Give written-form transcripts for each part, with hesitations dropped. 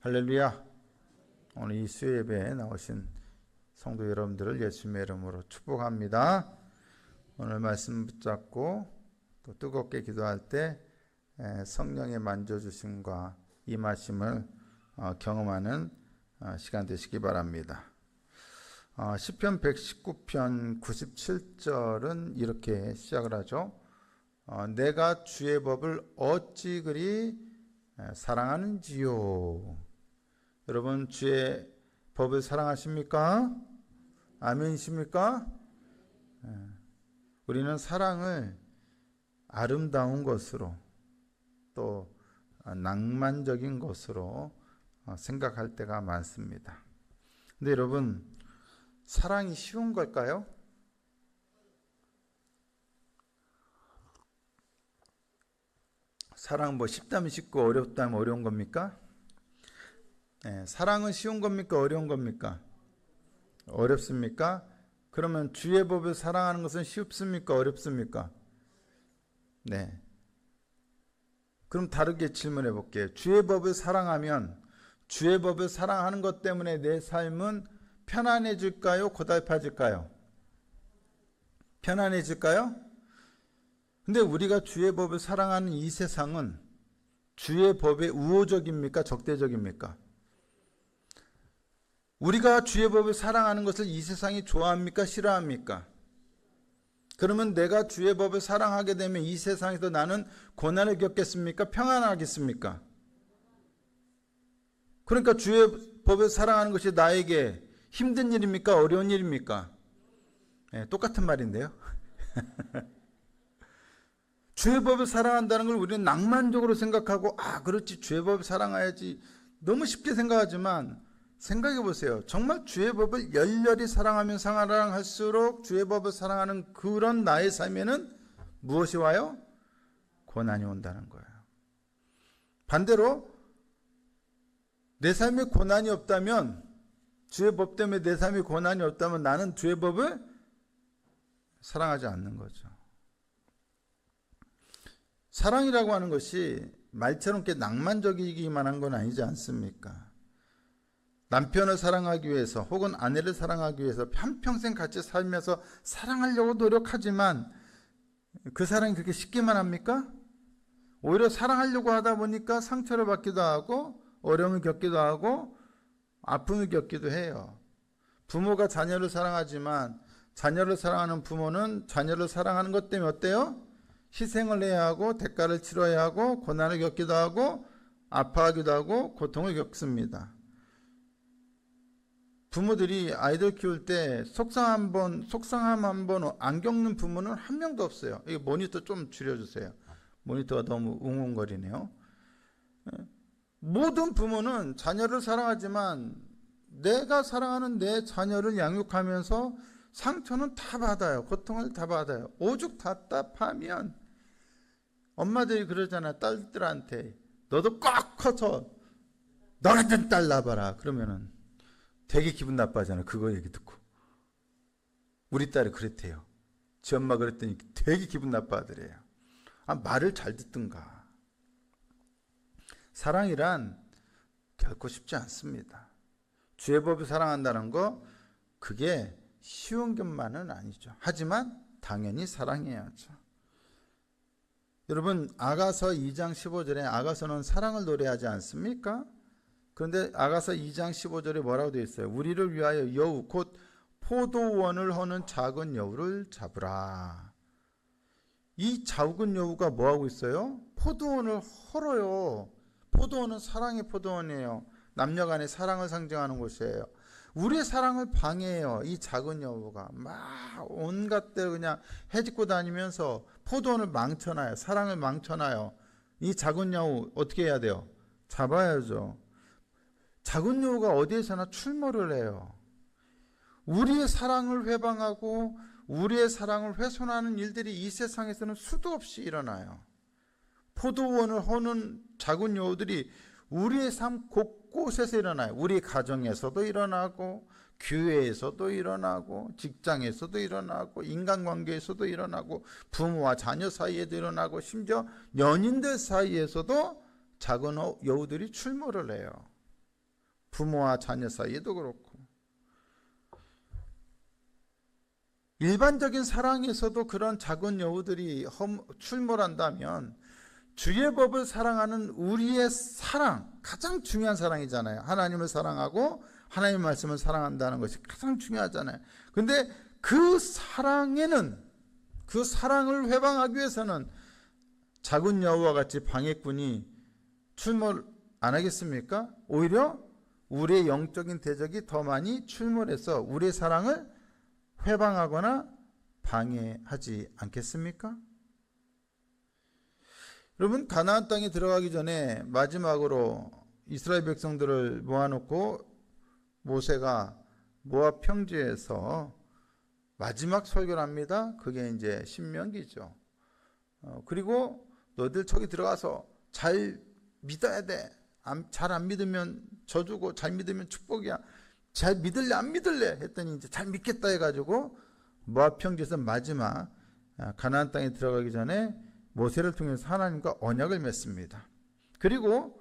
할렐루야. 오늘 이 수요 예배에 나오신 성도 여러분들을 예수님의 이름으로 축복합니다. 오늘 말씀 붙잡고 또 뜨겁게 기도할 때 성령의 만져주심과 임하심을 경험하는 시간 되시기 바랍니다. 시편 119편 97절은 이렇게 시작을 하죠. 내가 주의 법을 어찌 그리 사랑하는지요. 여러분, 주의 법을 사랑하십니까? 아멘이십니까? 우리는 사랑을 아름다운 것으로 또 낭만적인 것으로 생각할 때가 많습니다. 근데 여러분, 사랑이 쉬운 걸까요? 사랑 쉽다면 쉽고 어렵다면 어려운 겁니까? 사랑은 쉬운 겁니까? 어려운 겁니까? 어렵습니까? 그러면 주의 법을 사랑하는 것은 쉽습니까? 어렵습니까? 네. 그럼 다르게 질문해 볼게요. 주의 법을 사랑하면 주의 법을 사랑하는 것 때문에 내 삶은 편안해질까요? 고달파질까요? 편안해질까요? 근데 우리가 주의 법을 사랑하는 이 세상은 주의 법에 우호적입니까? 적대적입니까? 우리가 주의 법을 사랑하는 것을 이 세상이 좋아합니까? 싫어합니까? 그러면 내가 주의 법을 사랑하게 되면 이 세상에서 나는 고난을 겪겠습니까? 평안하겠습니까? 그러니까 주의 법을 사랑하는 것이 나에게 힘든 일입니까? 어려운 일입니까? 똑같은 말인데요. 주의 법을 사랑한다는 걸 우리는 낭만적으로 생각하고 그렇지, 주의 법을 사랑해야지, 너무 쉽게 생각하지만 생각해 보세요. 정말 주의 법을 열렬히 사랑하면 사랑할수록 주의 법을 사랑하는 그런 나의 삶에는 무엇이 와요? 고난이 온다는 거예요. 반대로 내 삶에 고난이 없다면, 주의 법 때문에 내 삶에 고난이 없다면 나는 주의 법을 사랑하지 않는 거죠. 사랑이라고 하는 것이 말처럼 이렇게 낭만적이기만 한 건 아니지 않습니까? 남편을 사랑하기 위해서 혹은 아내를 사랑하기 위해서 한평생 같이 살면서 사랑하려고 노력하지만 그 사랑이 그렇게 쉽게만 합니까? 오히려 사랑하려고 하다 보니까 상처를 받기도 하고 어려움을 겪기도 하고 아픔을 겪기도 해요. 부모가 자녀를 사랑하지만 자녀를 사랑하는 부모는 자녀를 사랑하는 것 때문에 어때요? 희생을 해야 하고 대가를 치러야 하고 고난을 겪기도 하고 아파하기도 하고 고통을 겪습니다. 부모들이 아이들 키울 때 속상함 한 번 안 겪는 부모는 한 명도 없어요. 이 모니터 좀 줄여주세요. 모니터가 너무 웅웅거리네요. 모든 부모는 자녀를 사랑하지만 내가 사랑하는 내 자녀를 양육하면서 상처는 다 받아요. 고통을 다 받아요. 오죽 답답하면 엄마들이 그러잖아. 딸들한테 너도 꼭 커서 너 같은 딸 낳아봐라. 그러면은 되게 기분 나빠하잖아. 그거 얘기 듣고. 우리 딸이 그랬대요. 지 엄마 그랬더니 되게 기분 나빠하더래요. 말을 잘 듣든가. 사랑이란 결코 쉽지 않습니다. 주의 법을 사랑한다는 거, 그게 쉬운 것만은 아니죠. 하지만 당연히 사랑해야죠. 여러분, 아가서 2장 15절에 아가서는 사랑을 노래하지 않습니까? 그런데 아가서 2장 15절에 뭐라고 되어 있어요? 우리를 위하여 여우 곧 포도원을 허는 작은 여우를 잡으라. 이 작은 여우가 뭐하고 있어요? 포도원을 헐어요. 포도원은 사랑의 포도원이에요. 남녀 간의 사랑을 상징하는 곳이에요. 우리의 사랑을 방해해요. 이 작은 여우가 막 온갖 데를 그냥 헤집고 다니면서 포도원을 망쳐놔요. 사랑을 망쳐놔요. 이 작은 여우 어떻게 해야 돼요? 잡아야죠. 작은 여우가 어디에서나 출몰을 해요. 우리의 사랑을 회방하고 우리의 사랑을 훼손하는 일들이 이 세상에서는 수도 없이 일어나요. 포도원을 허는 작은 여우들이 우리의 삶 곳곳에서 일어나요. 우리 가정에서도 일어나고 교회에서도 일어나고 직장에서도 일어나고 인간관계에서도 일어나고 부모와 자녀 사이에도 일어나고 심지어 연인들 사이에서도 작은 여우들이 출몰을 해요. 부모와 자녀 사이에도 그렇고. 일반적인 사랑에서도 그런 작은 여우들이 출몰한다면 주의 법을 사랑하는 우리의 사랑, 가장 중요한 사랑이잖아요. 하나님을 사랑하고 하나님의 말씀을 사랑한다는 것이 가장 중요하잖아요. 근데 그 사랑에는, 그 사랑을 회방하기 위해서는 작은 여우와 같이 방해꾼이 출몰 안 하겠습니까? 오히려 우리의 영적인 대적이 더 많이 출몰해서 우리의 사랑을 회방하거나 방해하지 않겠습니까? 여러분, 가나안 땅에 들어가기 전에 마지막으로 이스라엘 백성들을 모아놓고 모세가 모압 평지에서 마지막 설교를 합니다. 그게 이제 신명기죠. 그리고 너희들 저기 들어가서 잘 믿어야 돼. 잘 안 믿으면 저주고 잘 믿으면 축복이야. 잘 믿을래 안 믿을래 했더니 이제 잘 믿겠다 해가지고 모압 평지에서 마지막 가나안 땅에 들어가기 전에 모세를 통해서 하나님과 언약을 맺습니다. 그리고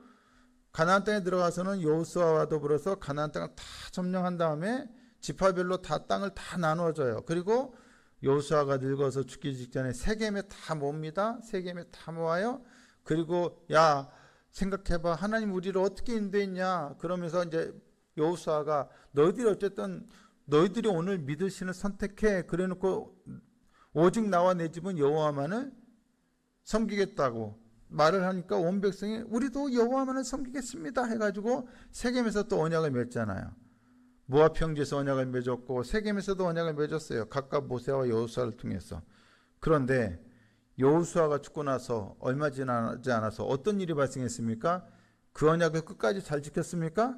가나안 땅에 들어가서는 여호수아와 더불어서 가나안 땅을 다 점령한 다음에 지파별로 다 땅을 다 나눠줘요. 그리고 여호수아가 늙어서 죽기 직전에 세겜에 다 모읍니다. 세겜에 다 모아요. 그리고 야, 생각해봐, 하나님 우리를 어떻게 인도했냐. 그러면서 이제 여호수아가 너희들이 어쨌든 너희들이 오늘 믿을 신을 선택해. 그래놓고 오직 나와 내 집은 여호와만을 섬기겠다고 말을 하니까 온 백성이 우리도 여호와만을 섬기겠습니다 해가지고 세겜에서 또 언약을 맺잖아요. 모압 평지에서 언약을 맺었고 세겜에서도 언약을 맺었어요. 각각 모세와 여호수아를 통해서. 그런데 여호수아가 죽고 나서 얼마 지나지 않아서 어떤 일이 발생했습니까? 그 언약을 끝까지 잘 지켰습니까?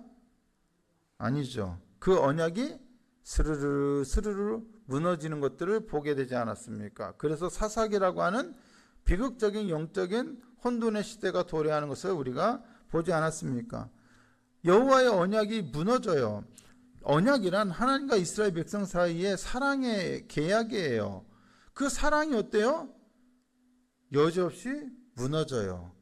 아니죠. 그 언약이 스르르 스르르 무너지는 것들을 보게 되지 않았습니까? 그래서 사사기라고 하는 비극적인 영적인 혼돈의 시대가 도래하는 것을 우리가 보지 않았습니까? 여호와의 언약이 무너져요. 언약이란 하나님과 이스라엘 백성 사이의 사랑의 계약이에요. 그 사랑이 어때요? 여지없이 무너져요.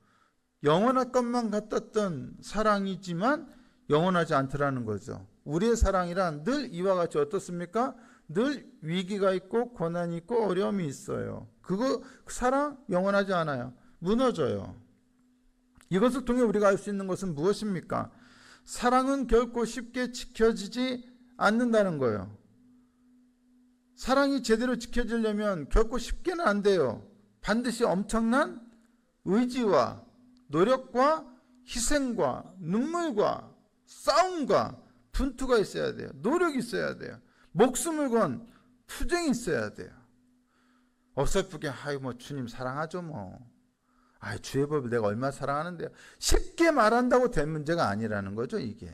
영원할 것만 같았던 사랑이지만 영원하지 않더라는 거죠. 우리의 사랑이란 늘 이와 같이 어떻습니까? 늘 위기가 있고 고난이 있고 어려움이 있어요. 그 사랑 영원하지 않아요. 무너져요. 이것을 통해 우리가 알 수 있는 것은 무엇입니까? 사랑은 결코 쉽게 지켜지지 않는다는 거예요. 사랑이 제대로 지켜지려면 결코 쉽게는 안 돼요. 반드시 엄청난 의지와 노력과 희생과 눈물과 싸움과 분투가 있어야 돼요. 노력이 있어야 돼요. 목숨을 건 투쟁이 있어야 돼요. 어설프게 아이 뭐 주님 사랑하죠 뭐. 아이 주의 법을 내가 얼마나 사랑하는데요. 쉽게 말한다고 될 문제가 아니라는 거죠 이게.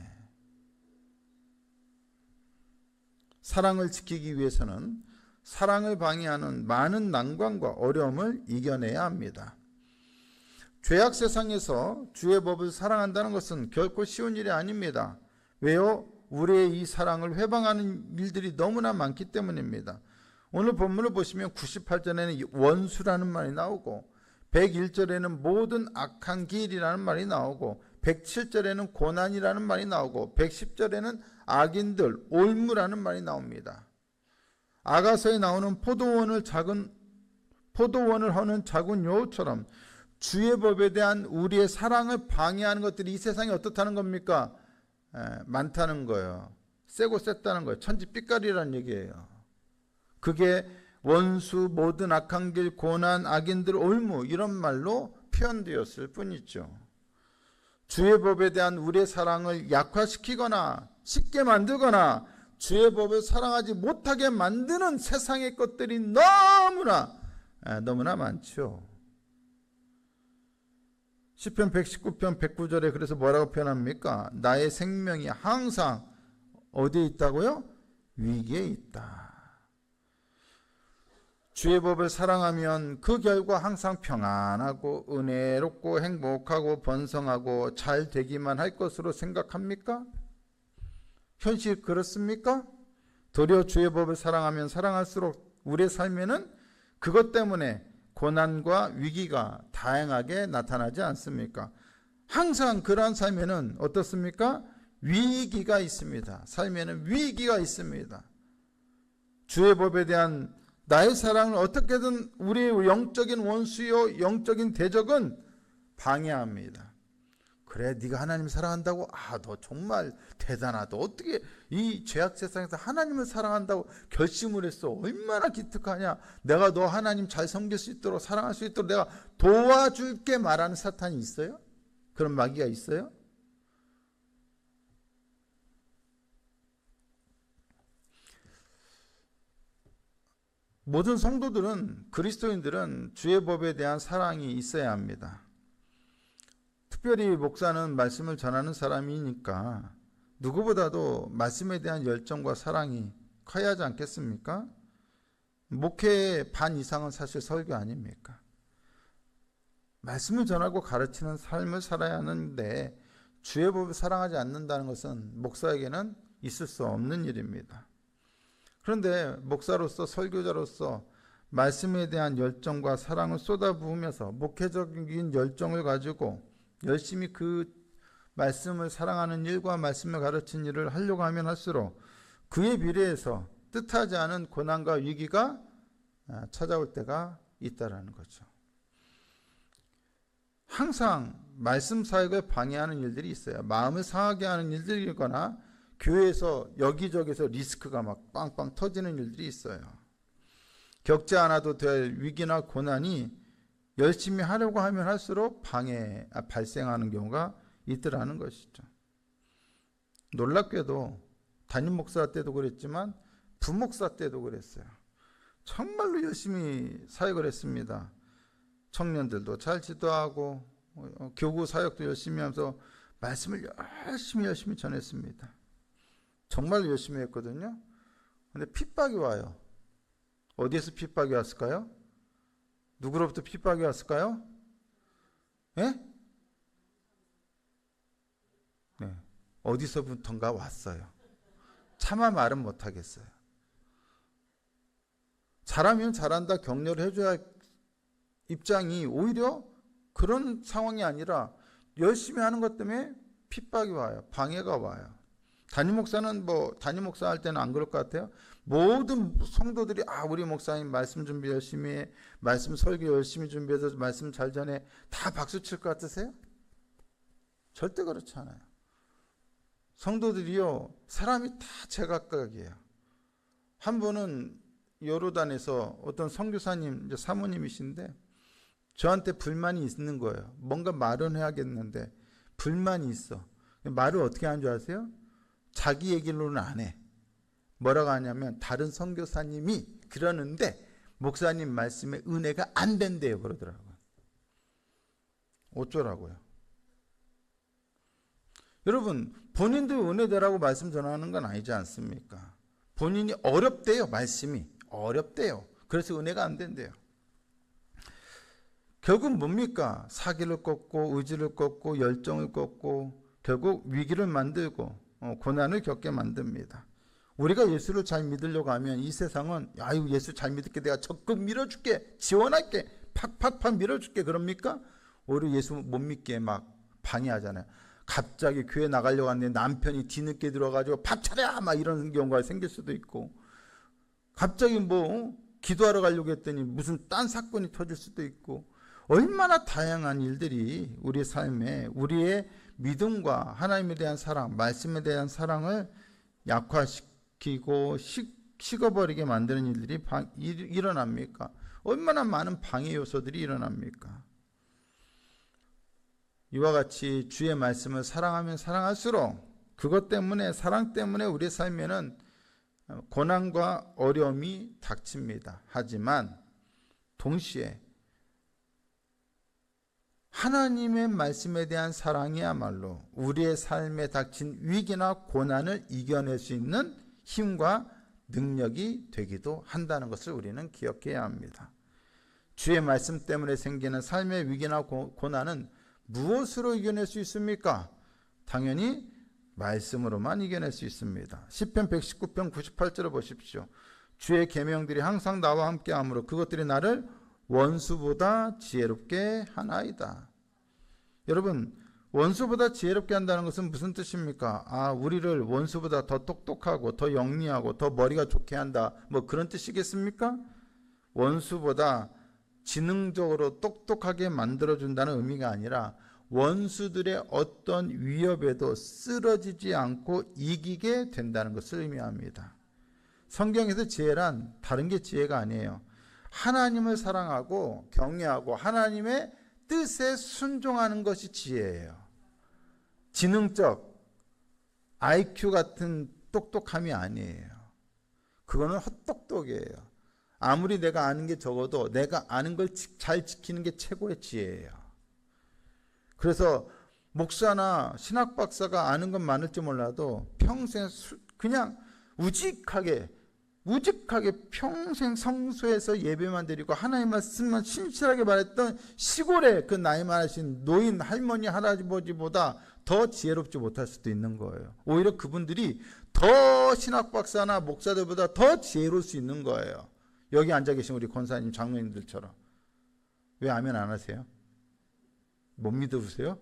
사랑을 지키기 위해서는 사랑을 방해하는 많은 난관과 어려움을 이겨내야 합니다. 죄악 세상에서 주의 법을 사랑한다는 것은 결코 쉬운 일이 아닙니다. 왜요? 우리의 이 사랑을 회방하는 일들이 너무나 많기 때문입니다. 오늘 본문을 보시면 98절에는 원수라는 말이 나오고 101절에는 모든 악한 길이라는 말이 나오고 107절에는 고난이라는 말이 나오고 110절에는 악인들, 올무라는 말이 나옵니다. 아가서에 나오는 포도원을 허는 작은 여우처럼 주의 법에 대한 우리의 사랑을 방해하는 것들이 이 세상에 어떻다는 겁니까? 많다는 거예요. 세고 셌다는 거예요. 천지빛깔이라는 얘기예요. 그게 원수, 모든 악한 길, 고난, 악인들, 올무 이런 말로 표현되었을 뿐이죠. 주의 법에 대한 우리의 사랑을 약화시키거나 쉽게 만들거나 주의 법을 사랑하지 못하게 만드는 세상의 것들이 너무나 많죠. 시편 119편 109절에 그래서 뭐라고 표현합니까? 나의 생명이 항상 어디에 있다고요? 위기에 있다. 주의 법을 사랑하면 그 결과 항상 평안하고 은혜롭고 행복하고 번성하고 잘 되기만 할 것으로 생각합니까? 현실 그렇습니까? 도리어 주의 법을 사랑하면 사랑할수록 우리의 삶에는 그것 때문에 고난과 위기가 다양하게 나타나지 않습니까? 항상 그러한 삶에는 어떻습니까? 위기가 있습니다. 삶에는 위기가 있습니다. 주의 법에 대한 나의 사랑을 어떻게든 우리의 영적인 원수요 영적인 대적은 방해합니다. 그래, 네가 하나님 사랑한다고? 너 정말 대단하다. 어떻게 이 죄악 세상에서 하나님을 사랑한다고 결심을 했어? 얼마나 기특하냐. 내가 너 하나님 잘 섬길 수 있도록, 사랑할 수 있도록 내가 도와줄게 말하는 사탄이 있어요? 그런 마귀가 있어요? 모든 성도들은, 그리스도인들은 주의 법에 대한 사랑이 있어야 합니다. 특별히 목사는 말씀을 전하는 사람이니까 누구보다도 말씀에 대한 열정과 사랑이 커야 하지 않겠습니까? 목회의 반 이상은 사실 설교 아닙니까? 말씀을 전하고 가르치는 삶을 살아야 하는데 주의 법을 사랑하지 않는다는 것은 목사에게는 있을 수 없는 일입니다. 그런데 목사로서, 설교자로서 말씀에 대한 열정과 사랑을 쏟아부으면서 목회적인 열정을 가지고 열심히 그 말씀을 사랑하는 일과 말씀을 가르치는 일을 하려고 하면 할수록 그에 비례해서 뜻하지 않은 고난과 위기가 찾아올 때가 있다라는 거죠. 항상 말씀 사역을 방해하는 일들이 있어요. 마음을 상하게 하는 일들이거나 교회에서 여기저기서 리스크가 막 빵빵 터지는 일들이 있어요. 겪지 않아도 될 위기나 고난이 열심히 하려고 하면 할수록 발생하는 경우가 있더라는 것이죠. 놀랍게도 담임 목사 때도 그랬지만 부목사 때도 그랬어요. 정말로 열심히 사역을 했습니다. 청년들도 잘 지도하고 교구 사역도 열심히 하면서 말씀을 열심히 전했습니다. 정말 열심히 했거든요. 그런데 핍박이 와요. 어디에서 핍박이 왔을까요? 누구로부터 핍박이 왔을까요? 예? 네. 어디서부턴가 왔어요. 차마 말은 못하겠어요. 잘하면 잘한다 격려를 해줘야 할 입장이 오히려 그런 상황이 아니라 열심히 하는 것 때문에 핍박이 와요. 방해가 와요. 담임 목사는 담임 목사 할 때는 안 그럴 것 같아요. 모든 성도들이 우리 목사님 말씀 준비 열심히 해, 말씀 설교 열심히 준비해서 말씀 잘 전해, 다 박수 칠 것 같으세요? 절대 그렇지 않아요. 성도들이요, 사람이 다 제각각이에요. 한 분은 요르단에서 어떤 선교사님, 사모님이신데 저한테 불만이 있는 거예요. 뭔가 말은 해야겠는데 불만이 있어. 말을 어떻게 하는 줄 아세요? 자기 얘기로는 안 해. 뭐라고 하냐면 다른 선교사님이 그러는데 목사님 말씀에 은혜가 안 된대요 그러더라고요. 어쩌라고요? 여러분, 본인도 은혜되라고 말씀 전하는 건 아니지 않습니까? 본인이 어렵대요. 말씀이 어렵대요. 그래서 은혜가 안 된대요. 결국 뭡니까? 사기를 꺾고 의지를 꺾고 열정을 꺾고 결국 위기를 만들고 고난을 겪게 만듭니다. 우리가 예수를 잘 믿으려고 하면 이 세상은 예수 잘 믿을게, 내가 적극 밀어줄게, 지원할게, 팍팍팍 밀어줄게 그럽니까? 오히려 예수 못 믿게 막 방해하잖아요. 갑자기 교회 나가려고 하는데 남편이 뒤늦게 들어가지고 밥 차려 막 이런 경우가 생길 수도 있고, 갑자기 기도하러 가려고 했더니 무슨 딴 사건이 터질 수도 있고, 얼마나 다양한 일들이 우리의 삶에 우리의 믿음과 하나님에 대한 사랑, 말씀에 대한 사랑을 약화시키고 식어버리게 만드는 일들이 일어납니까? 얼마나 많은 방해 요소들이 일어납니까? 이와 같이 주의 말씀을 사랑하면 사랑할수록 그것 때문에, 사랑 때문에 우리의 삶에는 고난과 어려움이 닥칩니다. 하지만 동시에 하나님의 말씀에 대한 사랑이야말로 우리의 삶에 닥친 위기나 고난을 이겨낼 수 있는 힘과 능력이 되기도 한다는 것을 우리는 기억해야 합니다. 주의 말씀 때문에 생기는 삶의 위기나 고난은 무엇으로 이겨낼 수 있습니까? 당연히 말씀으로만 이겨낼 수 있습니다. 시편 119편 98절을 보십시오. 주의 계명들이 항상 나와 함께하므로 그것들이 나를 원수보다 지혜롭게 하나이다. 여러분, 원수보다 지혜롭게 한다는 것은 무슨 뜻입니까? 아, 우리를 원수보다 더 똑똑하고 더 영리하고 더 머리가 좋게 한다, 뭐 그런 뜻이겠습니까? 원수보다 지능적으로 똑똑하게 만들어준다는 의미가 아니라 원수들의 어떤 위협에도 쓰러지지 않고 이기게 된다는 것을 의미합니다. 성경에서 지혜란 다른 게 지혜가 아니에요. 하나님을 사랑하고 경외하고 하나님의 뜻에 순종하는 것이 지혜예요. 지능적 IQ 같은 똑똑함이 아니에요. 그거는 헛똑똑이에요. 아무리 내가 아는 게 적어도 내가 아는 걸 잘 지키는 게 최고의 지혜예요. 그래서 목사나 신학 박사가 아는 건 많을지 몰라도 평생 그냥 우직하게 평생 성소에서 예배만 드리고 하나님 말씀만 신실하게 말했던 시골에 그 나이 많으신 노인 할머니 할아버지보다 더 지혜롭지 못할 수도 있는 거예요. 오히려 그분들이 더 신학 박사나 목사들보다 더 지혜로울 수 있는 거예요. 여기 앉아 계신 우리 권사님 장로님들처럼. 왜 아멘 안 하세요? 못 믿으세요?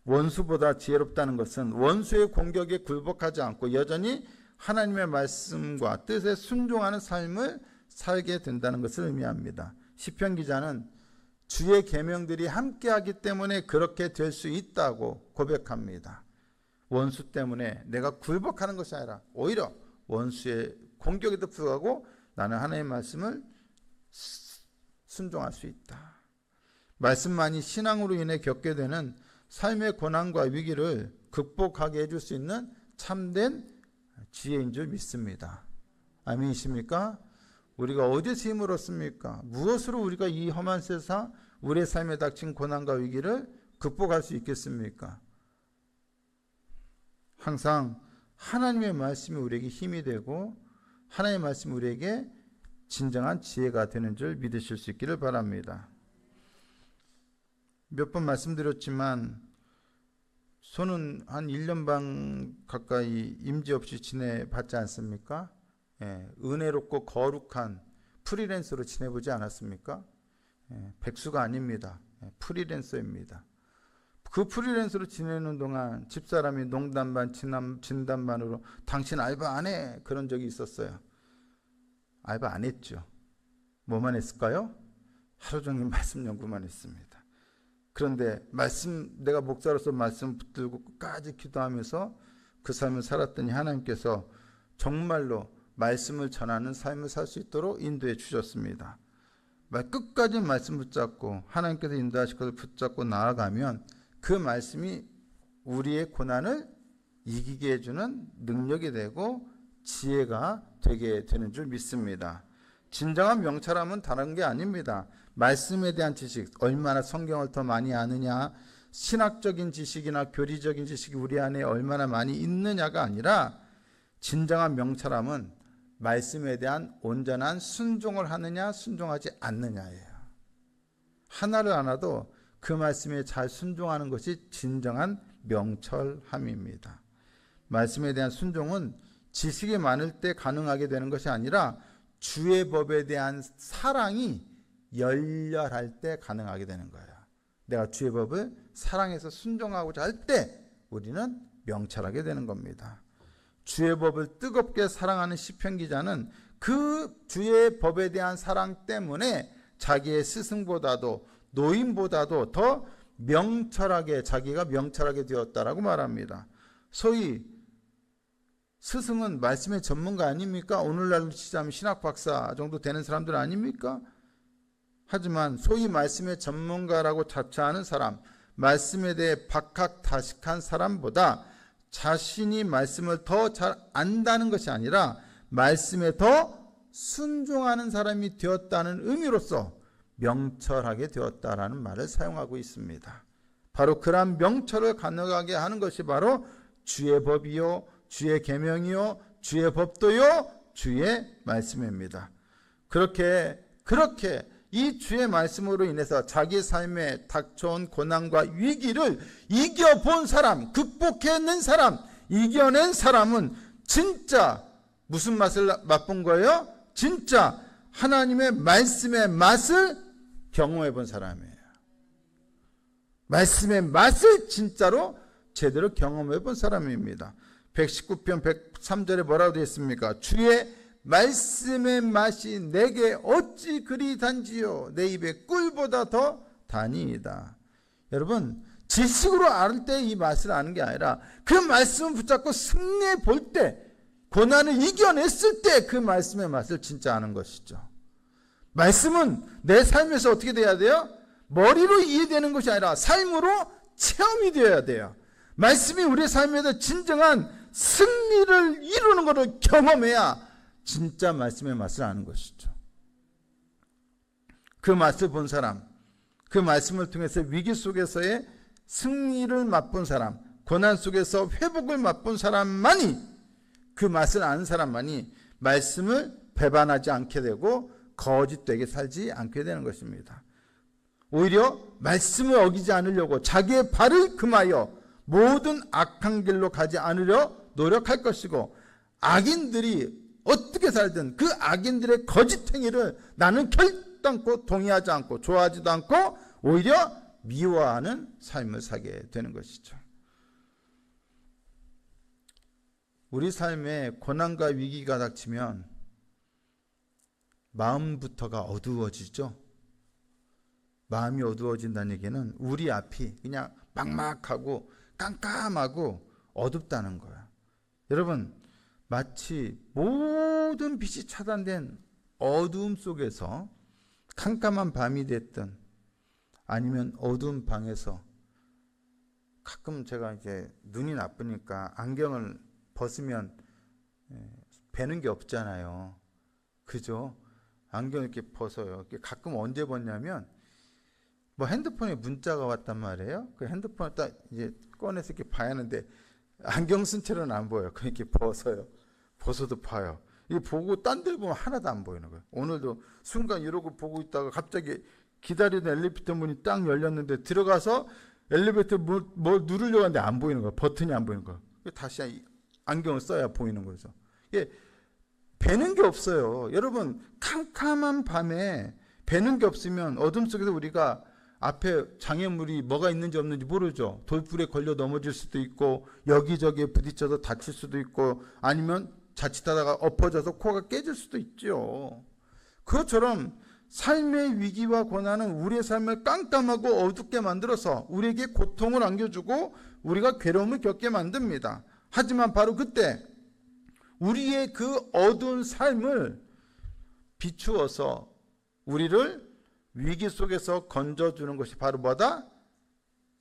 원수보다 지혜롭다는 것은 원수의 공격에 굴복하지 않고 여전히 하나님의 말씀과 뜻에 순종하는 삶을 살게 된다는 것을 의미합니다. 시편 기자는 주의 계명들이 함께하기 때문에 그렇게 될 수 있다고 고백합니다. 원수 때문에 내가 굴복하는 것이 아니라 오히려 원수의 공격에도 불구하고 나는 하나님의 말씀을 순종할 수 있다. 말씀만이 신앙으로 인해 겪게 되는 삶의 고난과 위기를 극복하게 해줄 수 있는 참된 지혜인 줄 믿습니다. 아멘이십니까? 우리가 어디서 힘을 얻습니까? 무엇으로 우리가 이 험한 세상, 우리의 삶에 닥친 고난과 위기를 극복할 수 있겠습니까? 항상 하나님의 말씀이 우리에게 힘이 되고 하나님의 말씀이 우리에게 진정한 지혜가 되는 줄 믿으실 수 있기를 바랍니다. 몇 번 말씀드렸지만 저는 한 1년 반 가까이 임지 없이 지내봤지 않습니까? 예, 은혜롭고 거룩한 프리랜서로 지내보지 않았습니까? 예, 백수가 아닙니다. 예, 프리랜서입니다. 그 프리랜서로 지내는 동안 집사람이 농담 반 진담 반으로 당신 알바 안 해? 그런 적이 있었어요. 알바 안 했죠. 뭐만 했을까요? 하루 종일 말씀 연구만 했습니다. 그런데 내가 목사로서 말씀 붙들고 끝까지 기도하면서 그 삶을 살았더니 하나님께서 정말로 말씀을 전하는 삶을 살 수 있도록 인도해 주셨습니다. 끝까지 말씀 붙잡고 하나님께서 인도하실 것을 붙잡고 나아가면 그 말씀이 우리의 고난을 이기게 해주는 능력이 되고 지혜가 되게 되는 줄 믿습니다. 진정한 명철함은 다른 게 아닙니다. 말씀에 대한 지식, 얼마나 성경을 더 많이 아느냐, 신학적인 지식이나 교리적인 지식이 우리 안에 얼마나 많이 있느냐가 아니라 진정한 명철함은 말씀에 대한 온전한 순종을 하느냐 순종하지 않느냐예요. 하나를 알아도 그 말씀에 잘 순종하는 것이 진정한 명철함입니다. 말씀에 대한 순종은 지식이 많을 때 가능하게 되는 것이 아니라 주의 법에 대한 사랑이 열렬할 때 가능하게 되는 거예요. 내가 주의 법을 사랑해서 순종하고자 할 때 우리는 명철하게 되는 겁니다. 주의 법을 뜨겁게 사랑하는 시편 기자는 그 주의 법에 대한 사랑 때문에 자기의 스승보다도 노인보다도 더 명철하게 자기가 명철하게 되었다라고 말합니다. 소위 스승은 말씀의 전문가 아닙니까? 오늘날로 치자면 신학 박사 정도 되는 사람들 아닙니까? 하지만 소위 말씀의 전문가라고 자처하는 사람, 말씀에 대해 박학다식한 사람보다 자신이 말씀을 더 잘 안다는 것이 아니라 말씀에 더 순종하는 사람이 되었다는 의미로서 명철하게 되었다라는 말을 사용하고 있습니다. 바로 그러한 명철을 가능하게 하는 것이 바로 주의 법이요, 주의 계명이요, 주의 법도요, 주의 말씀입니다. 그렇게 이 주의 말씀으로 인해서 자기 삶에 닥쳐온 고난과 위기를 이겨본 사람, 극복해낸 사람, 이겨낸 사람은 진짜 무슨 맛을 맛본 거예요? 진짜 하나님의 말씀의 맛을 경험해 본 사람이에요. 말씀의 맛을 진짜로 제대로 경험해 본 사람입니다. 119편 103절에 뭐라고 되어 있습니까? 주의 말씀의 맛이 내게 어찌 그리 단지요 내 입에 꿀보다 더 다니이다. 여러분, 지식으로 알 때 이 맛을 아는 게 아니라 그 말씀을 붙잡고 승리해 볼 때, 고난을 이겨냈을 때 그 말씀의 맛을 진짜 아는 것이죠. 말씀은 내 삶에서 어떻게 돼야 돼요? 머리로 이해되는 것이 아니라 삶으로 체험이 되어야 돼요. 말씀이 우리 삶에서 진정한 승리를 이루는 것을 경험해야 진짜 말씀의 맛을 아는 것이죠. 그 맛을 본 사람, 그 말씀을 통해서 위기 속에서의 승리를 맛본 사람, 고난 속에서 회복을 맛본 사람만이, 그 맛을 아는 사람만이 말씀을 배반하지 않게 되고 거짓되게 살지 않게 되는 것입니다. 오히려 말씀을 어기지 않으려고 자기의 발을 금하여 모든 악한 길로 가지 않으려 노력할 것이고, 악인들이 어떻게 살든 그 악인들의 거짓 행위를 나는 결단코 동의하지 않고 좋아하지도 않고 오히려 미워하는 삶을 살게 되는 것이죠. 우리 삶에 고난과 위기가 닥치면 마음부터가 어두워지죠. 마음이 어두워진다는 얘기는 우리 앞이 그냥 막막하고 깜깜하고 어둡다는 거야. 여러분, 마치 모든 빛이 차단된 어두움 속에서 캄캄한 밤이 됐든 아니면 어두운 방에서, 가끔 제가 이제 눈이 나쁘니까 안경을 벗으면 뵈는 게 없잖아요. 그죠? 안경 이렇게 벗어요. 가끔 언제 벗냐면 뭐 핸드폰에 문자가 왔단 말이에요. 그 핸드폰을 딱 이제 꺼내서 이렇게 봐야 하는데 안경 쓴 채로는 안 보여요. 그렇게 벗어요. 벗어도 봐요. 이게 보고 딴 데 보면 하나도 안 보이는 거예요. 오늘도 순간 이러고 보고 있다가 갑자기 기다리던 엘리베이터 문이 딱 열렸는데 들어가서 엘리베이터 뭐 누르려고 하는데 안 보이는 거예요. 버튼이 안 보이는 거예요. 다시 안경을 써야 보이는 거죠. 이게 뵈는 게 없어요. 여러분, 캄캄한 밤에 뵈는 게 없으면 어둠 속에서 우리가 앞에 장애물이 뭐가 있는지 없는지 모르죠. 돌불에 걸려 넘어질 수도 있고 여기저기에 부딪혀서 다칠 수도 있고 아니면 자칫하다가 엎어져서 코가 깨질 수도 있죠. 그것처럼 삶의 위기와 고난은 우리의 삶을 깜깜하고 어둡게 만들어서 우리에게 고통을 안겨주고 우리가 괴로움을 겪게 만듭니다. 하지만 바로 그때 우리의 그 어두운 삶을 비추어서 우리를 위기 속에서 건져주는 것이 바로 뭐다?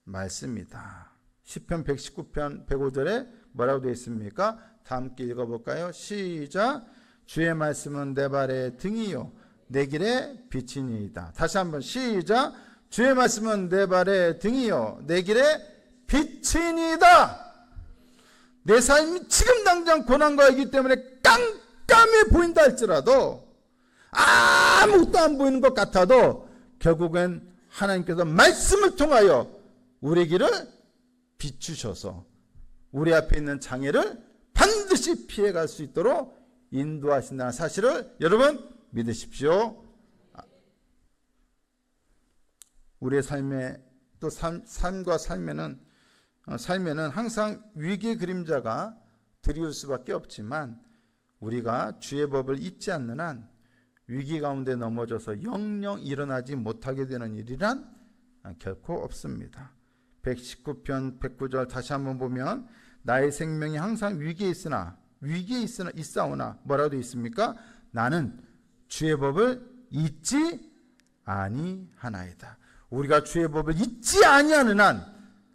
말씀이다. 시편 119편 105절에 뭐라고 되어 있습니까? 다 함께 읽어볼까요? 시작. 주의 말씀은 내 발의 등이요 내 길의 빛이니이다. 다시 한번 시작. 주의 말씀은 내 발의 등이요 내 길의 빛이니이다. 내 삶이 지금 당장 고난과 위기 때문에 깜깜해 보인다 할지라도, 아무것도 안 보이는 것 같아도 결국엔 하나님께서 말씀을 통하여 우리 길을 비추셔서 우리 앞에 있는 장애를 반드시 피해갈 수 있도록 인도하신다는 사실을 여러분 믿으십시오. 우리의 삶에 또 삶과 삶에는 항상 위기의 그림자가 드리울 수밖에 없지만 우리가 주의 법을 잊지 않는 한 위기 가운데 넘어져서 영영 일어나지 못하게 되는 일이란 결코 없습니다. 119편 109절 다시 한번 보면 나의 생명이 항상 위기에 있사오나 뭐라고 되어 있습니까? 나는 주의 법을 잊지 아니하나이다. 우리가 주의 법을 잊지 아니하는 한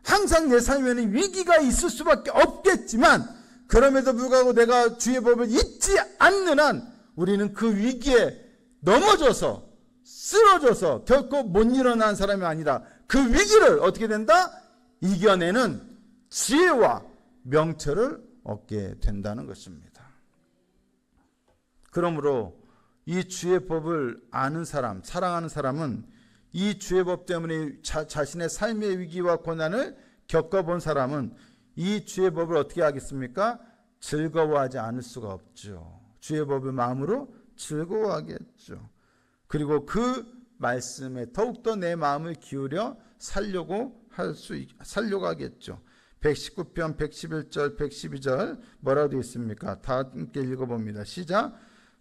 항상 내 삶에는 위기가 있을 수밖에 없겠지만 그럼에도 불구하고 내가 주의 법을 잊지 않는 한 우리는 그 위기에 넘어져서 쓰러져서 결코 못 일어난 사람이 아니라 그 위기를 어떻게 된다? 이겨내는 지혜와 명철을 얻게 된다는 것입니다. 그러므로 이 주의 법을 아는 사람, 사랑하는 사람은 이 주의 법 때문에 자신의 삶의 위기와 고난을 겪어본 사람은 이 주의 법을 어떻게 하겠습니까? 즐거워하지 않을 수가 없죠. 주의 법을 마음으로 즐거워하겠죠. 그리고 그 말씀에 더욱더 내 마음을 기울여 살려고 살려고 하겠죠. 119편 111절 112절 뭐라고 되어 있습니까? 다 함께 읽어봅니다. 시작.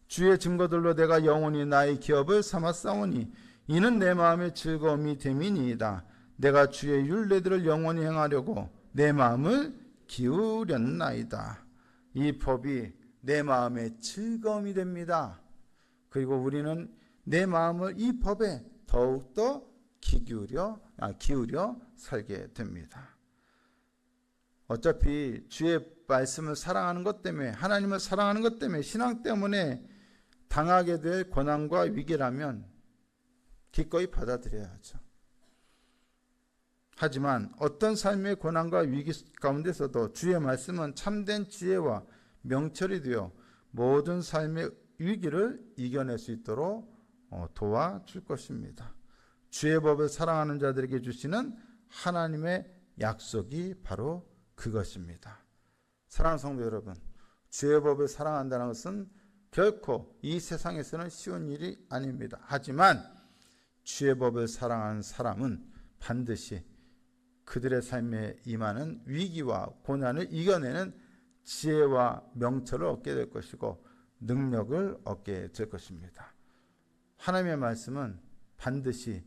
주의 증거들로 내가 영원히 나의 기업을 삼았사오니 이는 내 마음의 즐거움이 됨이니이다. 내가 주의 율례들을 영원히 행하려고 내 마음을 기울였나이다. 이 법이 내 마음의 즐거움이 됩니다. 그리고 우리는 내 마음을 이 법에 더욱더 기울여 살게 됩니다. 어차피 주의 말씀을 사랑하는 것 때문에, 하나님을 사랑하는 것 때문에, 신앙 때문에 당하게 될 고난과 위기라면 기꺼이 받아들여야죠. 하지만 어떤 삶의 고난과 위기 가운데서도 주의 말씀은 참된 지혜와 명철이 되어 모든 삶의 위기를 이겨낼 수 있도록 도와줄 것입니다. 주의 법을 사랑하는 자들에게 주시는 하나님의 약속이 바로 그것입니다. 사랑하는 성도 여러분, 주의 법을 사랑한다는 것은 결코 이 세상에서는 쉬운 일이 아닙니다. 하지만 주의 법을 사랑하는 사람은 반드시 그들의 삶에 임하는 위기와 고난을 이겨내는 지혜와 명철을 얻게 될 것이고 능력을 얻게 될 것입니다. 하나님의 말씀은 반드시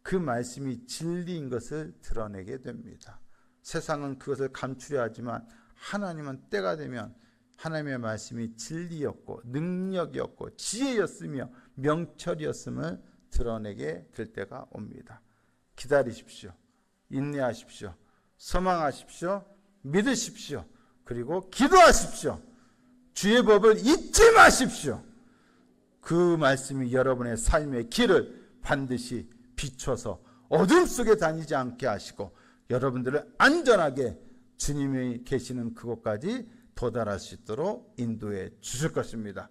그 말씀이 진리인 것을 드러내게 됩니다. 세상은 그것을 감추려 하지만 하나님은 때가 되면 하나님의 말씀이 진리였고 능력이었고 지혜였으며 명철이었음을 드러내게 될 때가 옵니다. 기다리십시오. 인내하십시오. 소망하십시오. 믿으십시오. 그리고 기도하십시오. 주의 법을 잊지 마십시오. 그 말씀이 여러분의 삶의 길을 반드시 비춰서 어둠 속에 다니지 않게 하시고 여러분들을 안전하게 주님이 계시는 그곳까지 도달할 수 있도록 인도해 주실 것입니다.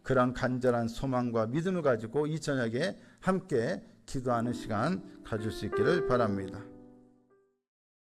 그런 간절한 소망과 믿음을 가지고 이 저녁에 함께 기도하는 시간 가질 수 있기를 바랍니다.